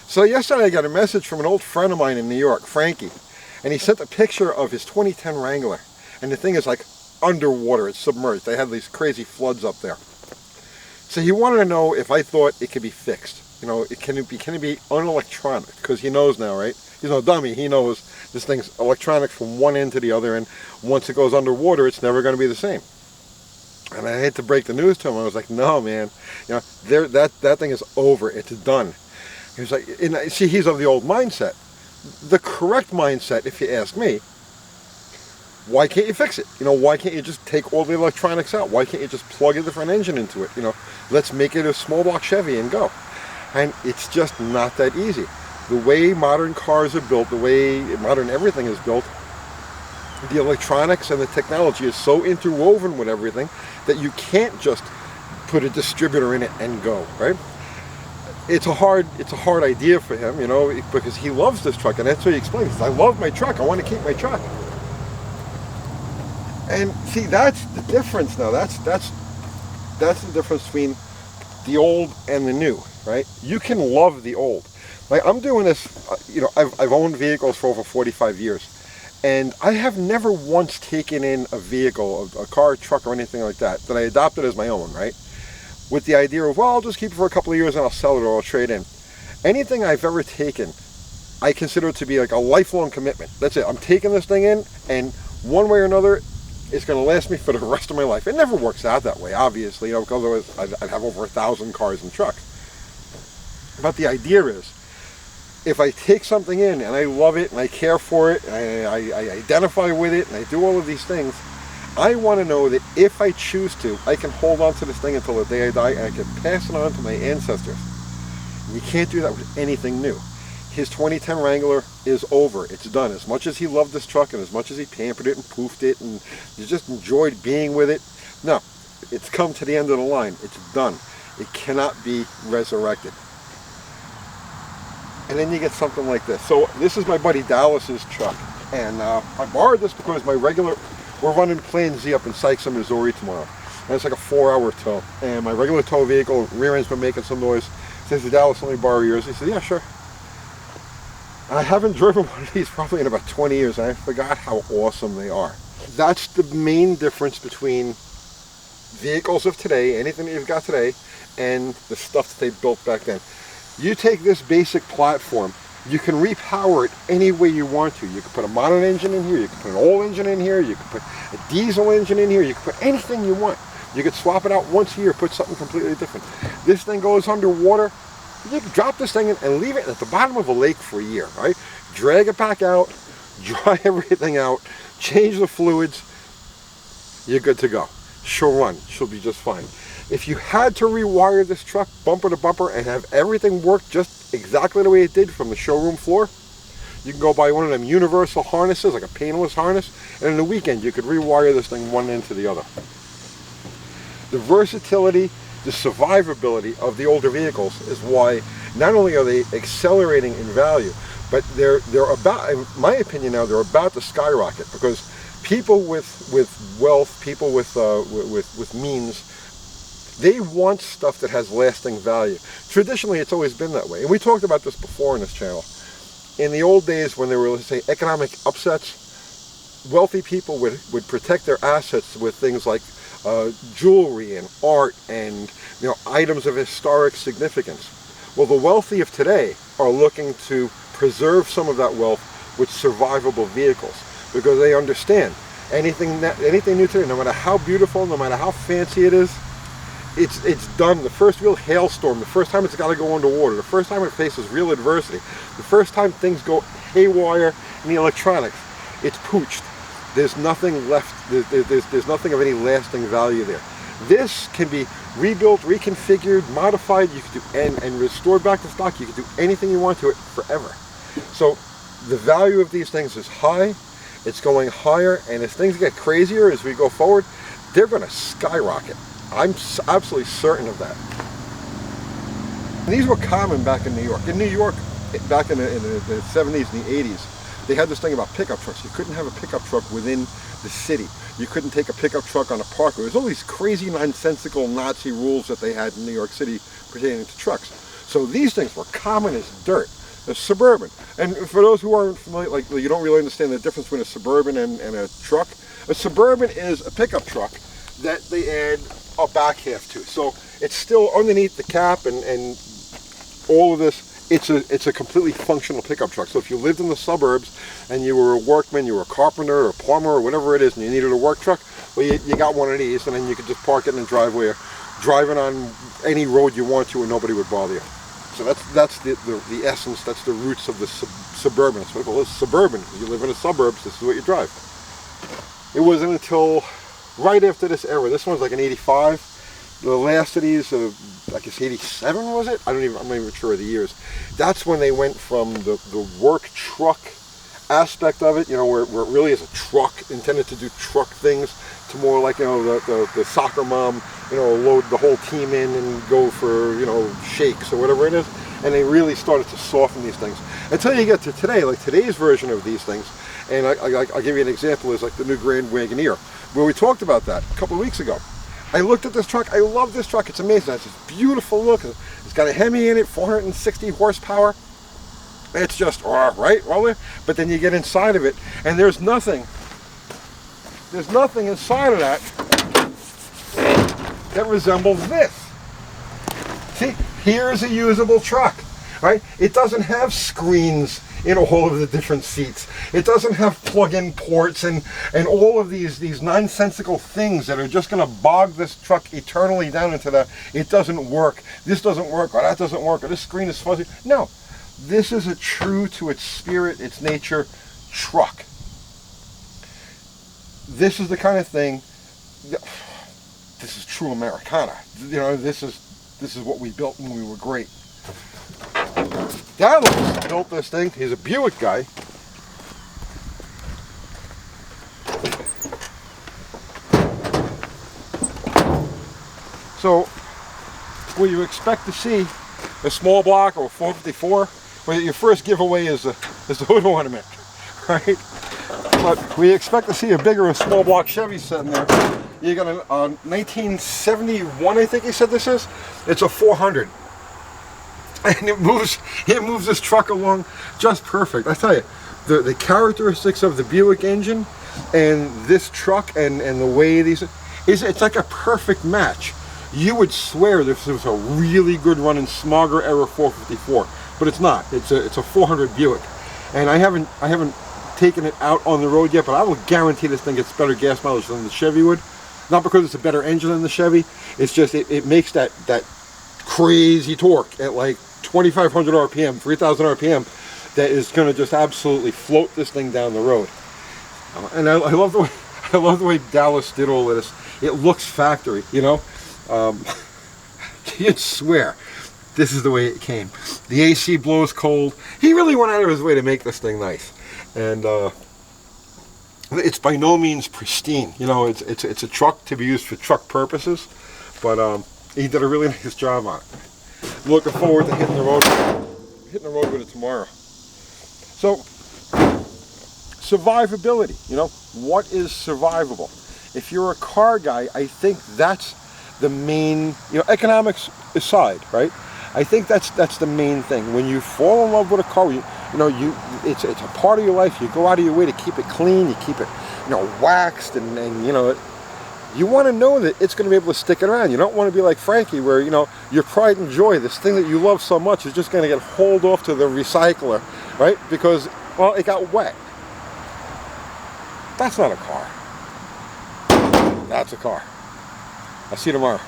So yesterday I got a message from an old friend of mine in New York, Frankie, and he sent a picture of his 2010 Wrangler, and the thing is like underwater, it's submerged. They had these crazy floods up there. So he wanted to know if I thought it could be fixed. You know, can it be unelectronic? Because he knows now, right? He's no dummy. He knows this thing's electronic from one end to the other, and once it goes underwater, it's never going to be the same. And I hate to break the news to him. I was like, no, man. You know, that thing is over. It's done. He was like, and see, he's of the old mindset. The correct mindset, if you ask me, why can't you fix it? You know, why can't you just take all the electronics out? Why can't you just plug a different engine into it? You know, let's make it a small block Chevy and go. And it's just not that easy. The way modern cars are built, the way modern everything is built, the electronics and the technology is so interwoven with everything that you can't just put a distributor in it and go, right? It's a hard idea for him, you know, because he loves this truck, and that's what he explains. I love my truck. I want to keep my truck. And see, that's the difference now. That's the difference between the old and the new, right? You can love the old. Like, I'm doing this, you know, I've owned vehicles for over 45 years, and I have never once taken in a vehicle, a car, truck, or anything like that I adopted as my own, right? With the idea of, well, I'll just keep it for a couple of years and I'll sell it or I'll trade in. Anything I've ever taken, I consider it to be like a lifelong commitment. That's it. I'm taking this thing in, and one way or another, it's going to last me for the rest of my life. It never works out that way, obviously, you know, because otherwise I'd have over 1,000 cars and trucks. But the idea is, if I take something in and I love it and I care for it, and I identify with it and I do all of these things, I want to know that if I choose to, I can hold on to this thing until the day I die, and I can pass it on to my ancestors. And you can't do that with anything new. His 2010 Wrangler is over. It's done. As much as he loved this truck and as much as he pampered it and poofed it and he just enjoyed being with it, no, it's come to the end of the line. It's done. It cannot be resurrected. And then you get something like this. So this is my buddy Dallas's truck, and I borrowed this because we're running Plan Z up in Sykes, Missouri tomorrow. And it's like a 4-hour tow. And my regular tow vehicle, rear end's been making some noise. Says to Dallas, let me borrow yours. He said, yeah, sure. I haven't driven one of these probably in about 20 years, and I forgot how awesome they are. That's the main difference between vehicles of today, anything that you've got today, and the stuff that they built back then. You take this basic platform, you can repower it any way you want to. You can put a modern engine in here, you can put an old engine in here, you can put a diesel engine in here, you can put anything you want. You could swap it out once a year, put something completely different. This thing goes underwater, you can drop this thing in and leave it at the bottom of a lake for a year, right? Drag it back out, dry everything out, change the fluids, you're good to go. She'll run, she'll be just fine. If you had to rewire this truck bumper to bumper and have everything work just exactly the way it did from the showroom floor, you can go buy one of them universal harnesses, like a painless harness, and in the weekend you could rewire this thing one end to the other. The versatility, the survivability of the older vehicles is why not only are they accelerating in value, but they're about, in my opinion now, they're about to skyrocket, because people with wealth, people with means, they want stuff that has lasting value. Traditionally, it's always been that way. And we talked about this before in this channel. In the old days, when there were, let's say, economic upsets, wealthy people would protect their assets with things like jewelry and art and, you know, items of historic significance. Well, the wealthy of today are looking to preserve some of that wealth with survivable vehicles, because they understand anything new today, no matter how beautiful, no matter how fancy it is, it's done. The first real hailstorm, the first time it's got to go underwater, the first time it faces real adversity, the first time things go haywire in the electronics, it's pooched. There's nothing left. There's nothing of any lasting value there. This can be rebuilt, reconfigured, modified. You can do and restored back to stock. You can do anything you want to it forever. So the value of these things is high. It's going higher, and as things get crazier as we go forward, they're going to skyrocket. I'm absolutely certain of that. And these were common back in New York. In New York, back in the 70s and the 80s, they had this thing about pickup trucks. You couldn't have a pickup truck within the city. You couldn't take a pickup truck on a parkway. There's all these crazy, nonsensical Nazi rules that they had in New York City pertaining to trucks. So these things were common as dirt. A Suburban. And for those who aren't familiar, like you don't really understand the difference between a Suburban and a truck. A Suburban is a pickup truck that they add a back half to. So it's still underneath the cap and all of this. It's a completely functional pickup truck. So if you lived in the suburbs and you were a workman, you were a carpenter or a plumber or whatever it is, and you needed a work truck, well, you got one of these, and then you could just park it in the driveway or drive it on any road you want to, and nobody would bother you. So that's the essence. That's the roots of the Suburban. That's what I call it, Suburban. Because you live in the suburbs, this is what you drive. It wasn't until right after this era. This one's like an '85. The last of these, I guess '87 was it? I'm not even sure of the years. That's when they went from the work truck aspect of it, where it really is a truck intended to do truck things, to more like, the soccer mom, load the whole team in and go for, shakes or whatever it is. And they really started to soften these things. Until you get to today, like today's version of these things, and I'll give you an example, is like the new Grand Wagoneer, where we talked about that a couple of weeks ago. I looked at this truck. I love this truck. It's amazing. It's this beautiful look. It's got a Hemi in it, 460 horsepower. It's just, right? Well, but then you get inside of it, and there's nothing inside of that resembles this. See, here's a usable truck, right? It doesn't have screens in all of the different seats. It doesn't have plug-in ports and all of these nonsensical things that are just going to bog this truck eternally down into the, it doesn't work, this doesn't work, or that doesn't work, or this screen is fuzzy. No, this is a true to its spirit, its nature truck. This is the kind of thing, this is true Americana. This is what we built when we were great. Dallas built this thing. He's a Buick guy. So, will you expect to see a small block or a 454? Well, your first giveaway is the hood ornament, right? But we expect to see a bigger or small block Chevy sitting there. You got a 1971, I think he said this is. It's a 400. And it moves this truck along just perfect. I tell you, the characteristics of the Buick engine and this truck and the way it's like a perfect match. You would swear this was a really good running Smogger era 454, but it's not. It's a 400 Buick, and I haven't taken it out on the road yet, but I will guarantee this thing gets better gas mileage than the Chevy would. Not because it's a better engine than the Chevy. It's just it makes that crazy torque at like 2,500 RPM, 3,000 RPM, that is going to just absolutely float this thing down the road. And I love the way Dallas did all of this. It looks factory, You'd swear this is the way it came. The AC blows cold. He really went out of his way to make this thing nice, and it's by no means pristine. It's a truck to be used for truck purposes, but he did a really nice job on it. Looking forward to hitting the road with it tomorrow. So, survivability. What is survivable? If you're a car guy, I think that's the main. Economics aside, right? I think that's the main thing. When you fall in love with a car, it's a part of your life. You go out of your way to keep it clean. You keep it, waxed, and you want to know that it's going to be able to stick it around. You don't want to be like Frankie, where your pride and joy, this thing that you love so much, is just going to get hauled off to the recycler, right? Because, well, it got wet. That's not a car. That's a car. I'll see you tomorrow.